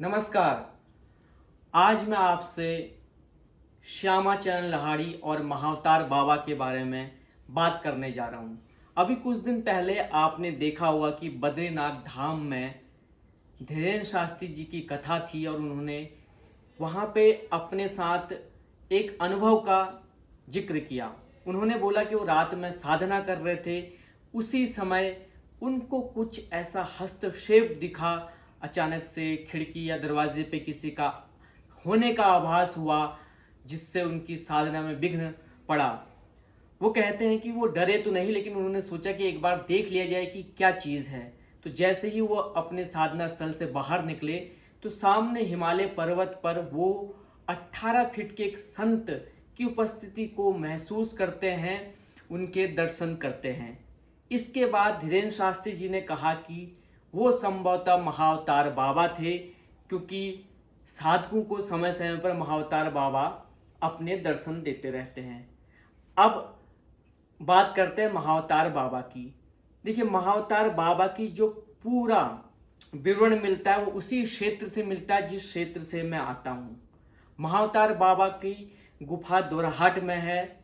नमस्कार। आज मैं आपसे श्यामाचरण लाहिड़ी और महाअवतार बाबा के बारे में बात करने जा रहा हूँ। अभी कुछ दिन पहले आपने देखा होगा कि बद्रीनाथ धाम में धीरेन्द्र शास्त्री जी की कथा थी और उन्होंने वहाँ पे अपने साथ एक अनुभव का जिक्र किया। उन्होंने बोला कि वो रात में साधना कर रहे थे, उसी समय उनको कुछ ऐसा हस्तक्षेप दिखा, अचानक से खिड़की या दरवाजे पे किसी का होने का आभास हुआ, जिससे उनकी साधना में विघ्न पड़ा। वो कहते हैं कि वो डरे तो नहीं, लेकिन उन्होंने सोचा कि एक बार देख लिया जाए कि क्या चीज़ है। तो जैसे ही वो अपने साधना स्थल से बाहर निकले तो सामने हिमालय पर्वत पर वो 18 फीट के एक संत की उपस्थिति को महसूस करते हैं, उनके दर्शन करते हैं। इसके बाद धीरेन्द्र शास्त्री जी ने कहा कि वो संभवतः महाअवतार बाबा थे, क्योंकि साधकों को समय समय पर महाअवतार बाबा अपने दर्शन देते रहते हैं। अब बात करते हैं महाअवतार बाबा की। देखिए, महाअवतार बाबा की जो पूरा विवरण मिलता है वो उसी क्षेत्र से मिलता है जिस क्षेत्र से मैं आता हूँ। महाअवतार बाबा की गुफा दोरहाट में है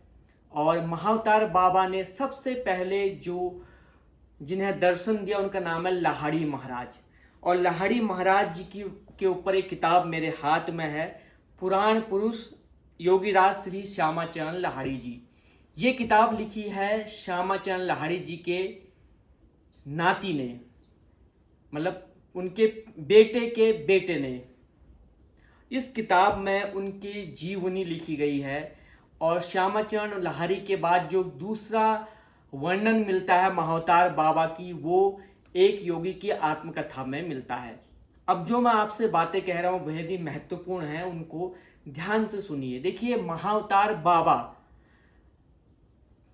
और महाअवतार बाबा ने सबसे पहले जिन्हें दर्शन दिया उनका नाम है लाहिड़ी महाराज। और लाहिड़ी महाराज जी के ऊपर एक किताब मेरे हाथ में है, पुराण पुरुष योगीराज श्री श्यामाचरण लाहिड़ी जी। ये किताब लिखी है श्यामाचरण लाहिड़ी जी के नाती ने, मतलब उनके बेटे के बेटे ने। इस किताब में उनकी जीवनी लिखी गई है और श्यामाचरण लाहिड़ी के बाद जो दूसरा वर्णन मिलता है महाअवतार बाबा की, वो एक योगी की आत्मकथा में मिलता है। अब जो मैं आपसे बातें कह रहा हूँ बेहद ही महत्वपूर्ण है, उनको ध्यान से सुनिए। देखिए, महाअवतार बाबा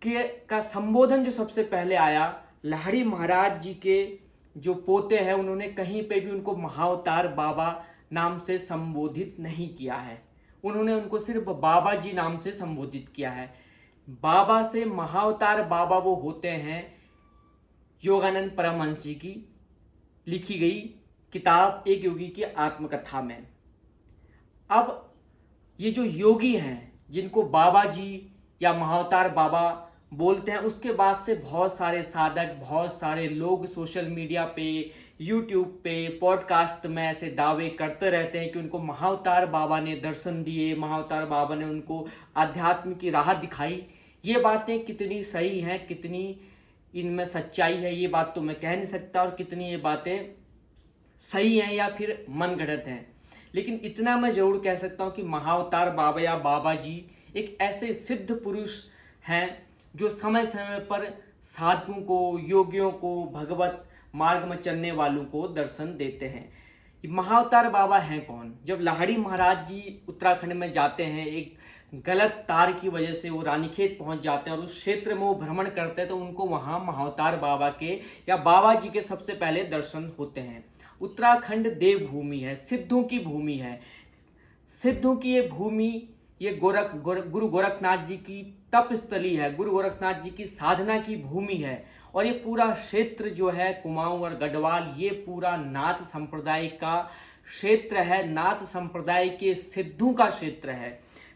का संबोधन जो सबसे पहले आया, लाहिड़ी महाराज जी के जो पोते हैं उन्होंने कहीं पे भी उनको महाअवतार बाबा नाम से संबोधित नहीं किया है। उन्होंने उनको सिर्फ बाबा जी नाम से संबोधित किया है। बाबा से महाअवतार बाबा वो होते हैं योगानंद परमहंस जी की लिखी गई किताब एक योगी की आत्मकथा में। अब ये जो योगी हैं जिनको बाबा जी या महाअवतार बाबा बोलते हैं, उसके बाद से बहुत सारे साधक, बहुत सारे लोग सोशल मीडिया पे, यूट्यूब पे, पॉडकास्ट में ऐसे दावे करते रहते हैं कि उनको महाअवतार बाबा ने दर्शन दिए, महाअवतार बाबा ने उनको आध्यात्म की राह दिखाई। ये बातें कितनी सही हैं, कितनी इनमें सच्चाई है, ये बात तो मैं कह नहीं सकता, और कितनी ये बातें सही हैं या फिर मनगढ़ंत हैं। लेकिन इतना मैं जरूर कह सकता हूँ कि महाअवतार बाबा या बाबा जी एक ऐसे सिद्ध पुरुष हैं जो समय समय पर साधकों को, योगियों को, भगवत मार्ग में चलने वालों को दर्शन देते हैं। महाअवतार बाबा हैं कौन? जब लाहिड़ी महाराज जी उत्तराखंड में जाते हैं, एक गलत तार की वजह से वो रानीखेत पहुंच जाते हैं और उस क्षेत्र में वो भ्रमण करते हैं, तो उनको वहाँ महाअवतार बाबा के या बाबा जी के सबसे पहले दर्शन होते हैं। उत्तराखंड देवभूमि है, सिद्धों की भूमि है। सिद्धों की ये भूमि, ये गुरु गोरखनाथ जी की तपस्थली है, गुरु गोरखनाथ जी की साधना की भूमि है। और ये पूरा क्षेत्र जो है कुमाऊं और गढ़वाल, ये पूरा नाथ संप्रदाय का क्षेत्र है, नाथ संप्रदाय के सिद्धों का क्षेत्र है।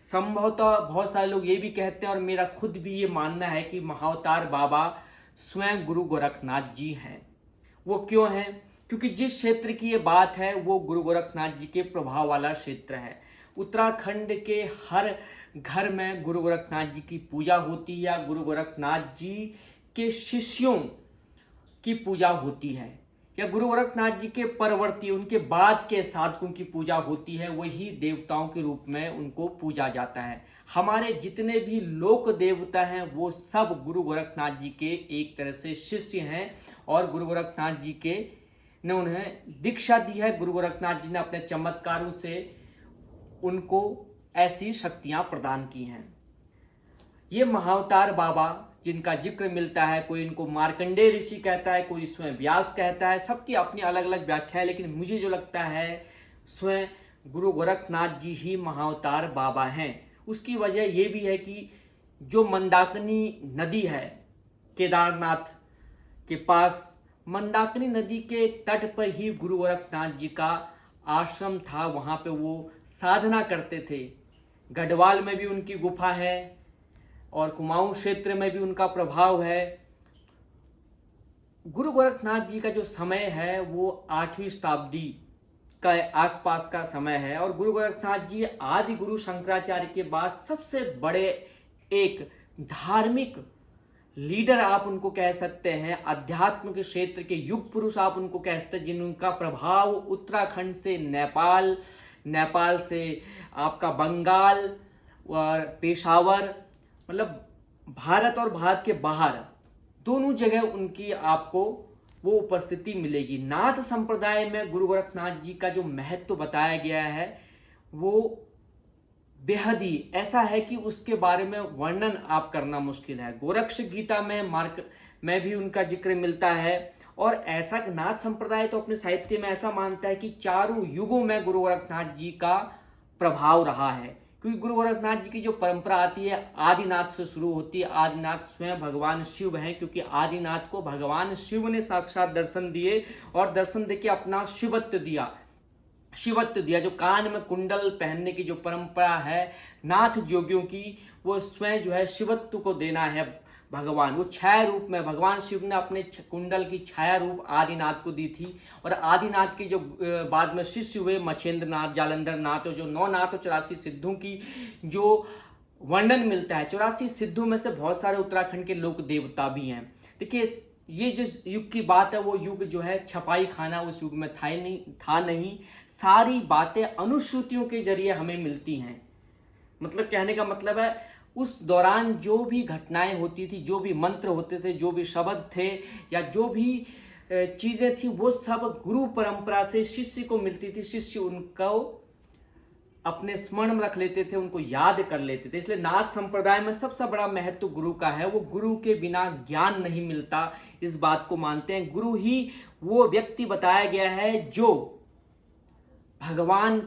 संभवतः बहुत सारे लोग ये भी कहते हैं और मेरा खुद भी ये मानना है कि महाअवतार बाबा स्वयं गुरु गोरखनाथ जी हैं। वो क्यों हैं? क्योंकि जिस क्षेत्र की ये बात है वो गुरु गोरखनाथ जी के प्रभाव वाला क्षेत्र है। उत्तराखंड के हर घर में गुरु गोरखनाथ जी की पूजा होती है या गुरु गोरखनाथ जी के शिष्यों की पूजा होती है, या गुरु गोरखनाथ जी के परवर्ती, उनके बाद के साधकों की पूजा होती है। वही देवताओं के रूप में उनको पूजा जाता है। हमारे जितने भी लोक देवता हैं वो सब गुरु गोरखनाथ जी के एक तरह से शिष्य हैं और गुरु गोरखनाथ जी के ने उन्हें दीक्षा दी है। गुरु गोरखनाथ जी ने अपने चमत्कारों से उनको ऐसी शक्तियां प्रदान की हैं। ये महाअवतार बाबा जिनका जिक्र मिलता है, कोई इनको मार्कंडेय ऋषि कहता है, कोई स्वयं व्यास कहता है, सबकी अपनी अलग अलग व्याख्या है, लेकिन मुझे जो लगता है स्वयं गुरु गोरखनाथ जी ही महाअवतार बाबा हैं। उसकी वजह ये भी है कि जो मंदाकिनी नदी है केदारनाथ के पास, मंदाकिनी नदी के तट पर ही गुरु गोरखनाथ जी का आश्रम था, वहाँ पे वो साधना करते थे। गढ़वाल में भी उनकी गुफा है और कुमाऊं क्षेत्र में भी उनका प्रभाव है। गुरु गोरखनाथ जी का जो समय है वो 8वीं शताब्दी का आसपास का समय है और गुरु गोरखनाथ जी आदि गुरु शंकराचार्य के बाद सबसे बड़े एक धार्मिक लीडर आप उनको कह सकते हैं, अध्यात्म के क्षेत्र के युग पुरुष आप उनको कह सकते हैं, जिनका प्रभाव उत्तराखंड से नेपाल, नेपाल से आपका बंगाल और पेशावर, मतलब भारत और भारत के बाहर दोनों जगह उनकी आपको वो उपस्थिति मिलेगी। नाथ संप्रदाय में गुरु गोरखनाथ जी का जो महत्व बताया गया है वो बेहद ही ऐसा है कि उसके बारे में वर्णन आप करना मुश्किल है। गोरक्ष गीता में मार्क में भी उनका जिक्र मिलता है और ऐसा नाथ संप्रदाय तो अपने साहित्य में ऐसा मानता है कि चारों युगों में गुरु गोरखनाथ जी का प्रभाव रहा है, क्योंकि गुरु गोरखनाथ जी की जो परंपरा आती है आदिनाथ से शुरू होती है। आदिनाथ स्वयं भगवान शिव हैं, क्योंकि आदिनाथ को भगवान शिव ने साक्षात दर्शन दिए और दर्शन देके अपना शिवत्व दिया। जो कान में कुंडल पहनने की जो परंपरा है नाथ जोगियों की, वो स्वयं जो है शिवत्व को देना है भगवान। वो छाया रूप में भगवान शिव ने अपने कुंडल की छाया रूप आदिनाथ को दी थी और आदिनाथ के जो बाद में शिष्य हुए मछेंद्र नाथ, जालंधर नाथ और जो 9 नाथ और 84 सिद्धों की जो वर्णन मिलता है। 84 सिद्धों में से बहुत सारे उत्तराखंड के लोक देवता भी हैं। देखिए ये जिस युग की बात है वो युग जो है छपाई खाना उस युग में था नहीं। सारी बातें अनुश्रुतियों के जरिए हमें मिलती हैं। मतलब कहने का मतलब है उस दौरान जो भी घटनाएं होती थी, जो भी मंत्र होते थे, जो भी शब्द थे या जो भी चीज़ें थी, वो सब गुरु परंपरा से शिष्य को मिलती थी। शिष्य उनको अपने स्मरण में रख लेते थे, उनको याद कर लेते थे। इसलिए नाथ संप्रदाय में सबसे बड़ा महत्व गुरु का है। वो गुरु के बिना ज्ञान नहीं मिलता, इस बात को मानते हैं। गुरु ही वो व्यक्ति बताया गया है जो भगवान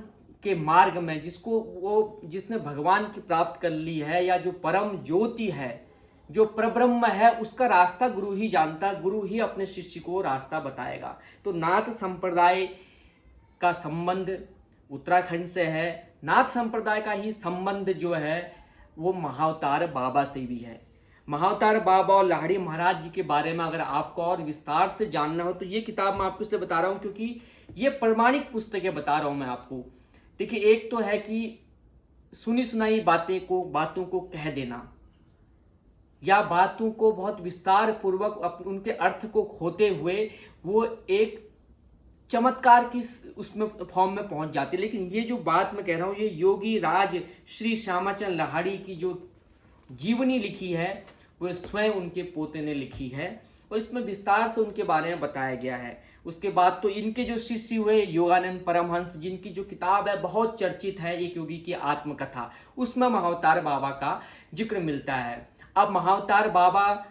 के मार्ग में जिसने भगवान की प्राप्त कर ली है, या जो परम ज्योति है, जो परब्रह्म है, उसका रास्ता गुरु ही जानता। गुरु ही अपने शिष्य को रास्ता बताएगा। तो नाथ संप्रदाय का संबंध उत्तराखंड से है। नाथ संप्रदाय का ही संबंध जो है वो महाअवतार बाबा से भी है। महाअवतार बाबा और लाहिड़ी महाराज जी के बारे में अगर आपको और विस्तार से जानना हो तो ये किताब मैं आपको इसलिए बता रहा हूँ क्योंकि ये प्रमाणिक पुस्तकें बता रहा हूँ मैं आपको। देखिए, एक तो है कि सुनी सुनाई बातों को कह देना या बातों को बहुत विस्तार पूर्वक उनके अर्थ को खोते हुए वो एक चमत्कार की उसमें फॉर्म में पहुंच जाती है। लेकिन ये जो बात मैं कह रहा हूँ, ये योगी राज श्री श्यामाचंद लाहिड़ी की जो जीवनी लिखी है वो स्वयं उनके पोते ने लिखी है और इसमें विस्तार से उनके बारे में बताया गया है। उसके बाद तो इनके जो शिष्य हुए योगानंद परमहंस, जिनकी जो किताब है बहुत चर्चित है, एक योगी की आत्मकथा, उसमें महाअवतार बाबा का जिक्र मिलता है। अब महाअवतार बाबा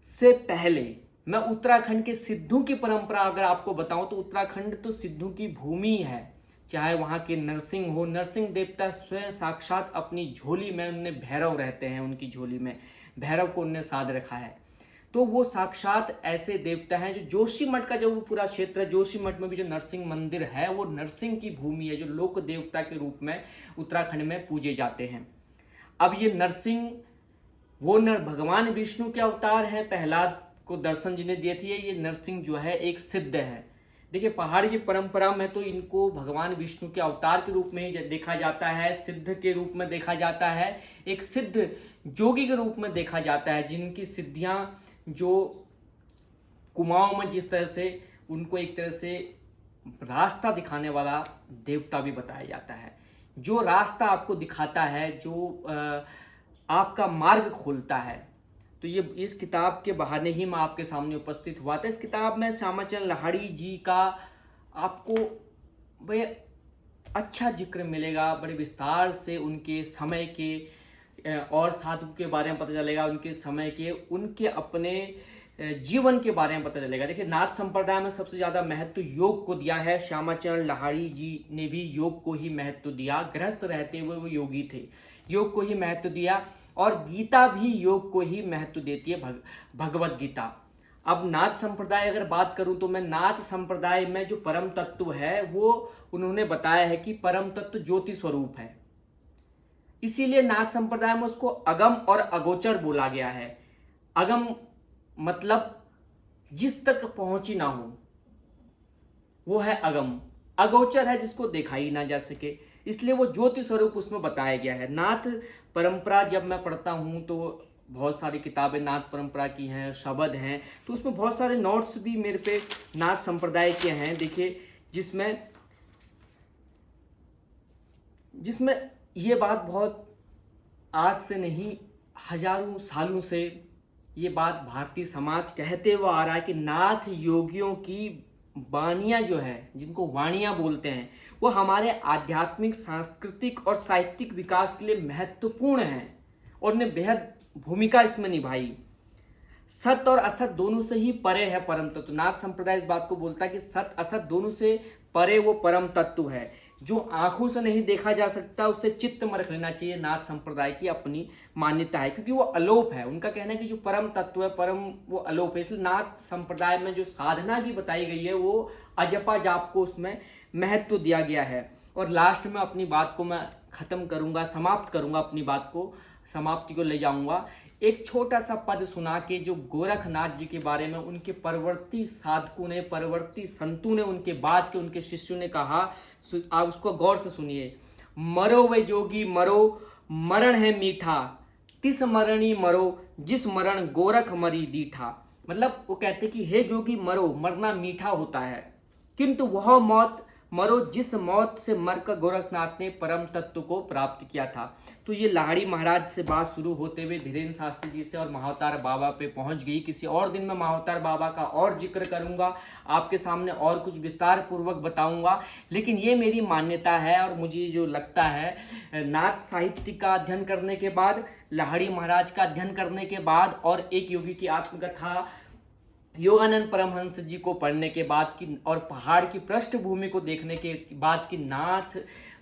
से पहले मैं उत्तराखंड के सिद्धों की परंपरा अगर आपको बताऊं तो उत्तराखंड तो सिद्धों की भूमि है। चाहे वहाँ के नरसिंह हो, नरसिंह देवता स्वयं साक्षात अपनी झोली में उनने भैरव रहते हैं, उनकी झोली में भैरव को उनने साध रखा है। तो वो साक्षात ऐसे देवता हैं जो जोशीमठ का जो पूरा क्षेत्र है, जोशीमठ में भी जो नरसिंह मंदिर है वो नरसिंह की भूमि है, जो लोक देवता के रूप में उत्तराखंड में पूजे जाते हैं। अब ये नरसिंह वो भगवान विष्णु के अवतार हैं, प्रहलाद को दर्शन जिन्हें दिए थे। ये नरसिंह जो है एक सिद्ध है। देखिए, पहाड़ी की परंपरा में तो इनको भगवान विष्णु के अवतार के रूप में ही देखा जाता है, सिद्ध के रूप में देखा जाता है, एक सिद्ध जोगी के रूप में देखा जाता है, जिनकी सिद्धियां जो कुमाऊं में जिस तरह से उनको एक तरह से रास्ता दिखाने वाला देवता भी बताया जाता है, जो रास्ता आपको दिखाता है, जो आपका मार्ग खोलता है। तो ये इस किताब के बहाने ही मैं आपके सामने उपस्थित हुआ था। इस किताब में श्यामाचंद लाहिड़ी जी का आपको बड़े अच्छा जिक्र मिलेगा, बड़े विस्तार से उनके समय के और साधु के बारे में पता चलेगा, उनके समय के, उनके अपने जीवन के बारे में पता चलेगा। देखिए, नाथ संप्रदाय में सबसे ज़्यादा महत्व योग को दिया है। श्यामाचंद लाहिड़ी जी ने भी योग को ही महत्व दिया। गृहस्थ रहते हुए वो योगी थे, योग को ही महत्व दिया और गीता भी योग को ही महत्व देती है, भगवत गीता। अब नाथ संप्रदाय अगर बात करूं तो मैं नाथ संप्रदाय में जो परम तत्व है वो उन्होंने बताया है कि परम तत्व ज्योति स्वरूप है। इसीलिए नाथ संप्रदाय में उसको अगम और अगोचर बोला गया है। अगम मतलब जिस तक पहुंची ना हो वो है अगम, अगोचर है जिसको देखा ही ना जा सके, इसलिए वो ज्योति स्वरूप उसमें बताया गया है। नाथ परंपरा जब मैं पढ़ता हूँ तो बहुत सारी किताबें नाथ परंपरा की हैं, शब्द हैं, तो उसमें बहुत सारे नोट्स भी मेरे पे नाथ संप्रदाय के हैं। देखिए जिसमें ये बात बहुत आज से नहीं हजारों सालों से ये बात भारतीय समाज कहते हुए आ रहा है कि नाथ योगियों की वाणियाँ जो है, जिनको वाणियाँ बोलते हैं, वो हमारे आध्यात्मिक, सांस्कृतिक और साहित्यिक विकास के लिए महत्वपूर्ण हैं और उन्हें बेहद भूमिका इसमें निभाई। सत्य और असत दोनों से ही परे है परम तत्व। नाथ संप्रदाय इस बात को बोलता है कि सत्य असत दोनों से परे वो परम तत्व है जो आंखों से नहीं देखा जा सकता, उससे चित्त में रख लेना चाहिए। नाथ संप्रदाय की अपनी मान्यता है क्योंकि वो अलोप है। उनका कहना है कि जो परम तत्व है, परम वो अलोप है। इसलिए नाथ संप्रदाय में जो साधना भी बताई गई है वो अजपा जाप को उसमें महत्व दिया गया है। और लास्ट में अपनी बात को मैं खत्म करूंगा, समाप्त करूंगा, अपनी बात को समाप्ति को ले जाऊंगा एक छोटा सा पद सुना के, जो गोरखनाथ जी के बारे में उनके परवर्ती साधकों ने, परवर्ती संतों ने उनके बाद के उनके शिष्यों ने कहा। आप उसको गौर से सुनिए। मरो वे जोगी मरो, मरण है मीठा, तिस मरणी मरो, जिस मरण गोरख मरी दीठा। मतलब वो कहते कि हे जोगी मरो, मरना मीठा होता है, किंतु वह मौत मरो जिस मौत से मरकर गोरखनाथ ने परम तत्व को प्राप्त किया था। तो ये लाहिड़ी महाराज से बात शुरू होते हुए धीरेन्द्र शास्त्री जी से और महाअवतार बाबा पे पहुंच गई। किसी और दिन मैं महाअवतार बाबा का और जिक्र करूंगा, आपके सामने और कुछ विस्तार पूर्वक बताऊंगा। लेकिन ये मेरी मान्यता है और मुझे जो लगता है, नाथ साहित्य का अध्ययन करने के बाद, लाहिड़ी महाराज का अध्ययन करने के बाद और एक योगी की आत्मकथा योगानंद परमहंस जी को पढ़ने के बाद की और पहाड़ की पृष्ठभूमि को देखने के बाद कि नाथ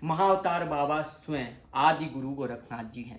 महाअवतार बाबा स्वयं आदि गुरु गोरखनाथ जी हैं।